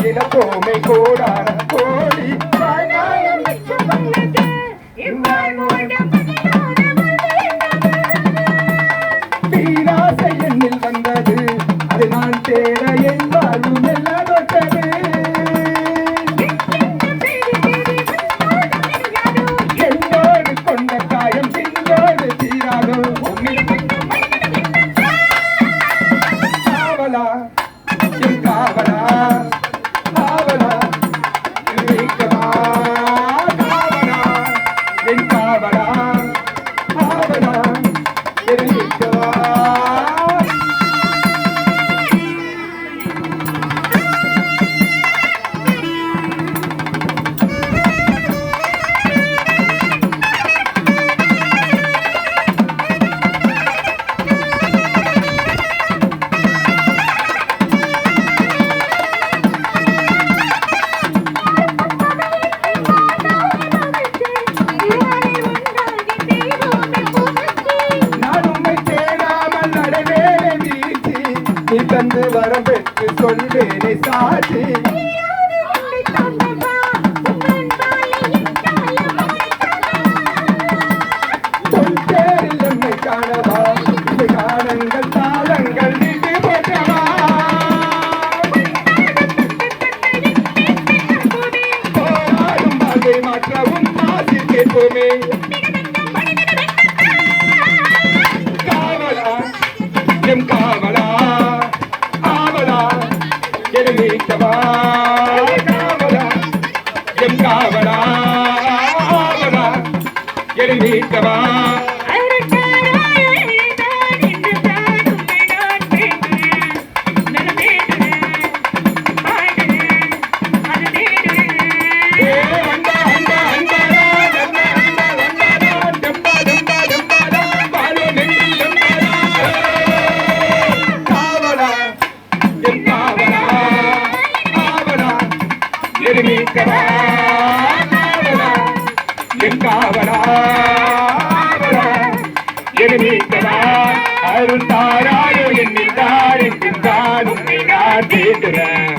போமை கோடான கோடி பேராசை எண்ணில் வந்தது அது நான் தேட என் வாழ்வும் எல்லாம் தொட்டது என்னோடு கொண்ட காயம் பின்னோடு தீராதோ காவலா என் காவலா காவலா காவலா என் காவலா காவலா தெரிவிக்கவா தந்து வரம் பெற்று சொல்வேனே சாட்சி என்னை காணவா இது காணங்கள் தாளங்கள் நீட்டு போற்றவா போராடும் வாழ்வை மாற்றவும் ஆசி கேட்போமே காவலா எம் காவலா மீட்டவா காவலா எம் காவலா காவலா மீட்டவா மீட்டவா காவலா என் காவலா மீட்டவா அருள் தாராயோ என்னில் தான் என்கின்றான் உன்னை நான் கேட்கிறேன்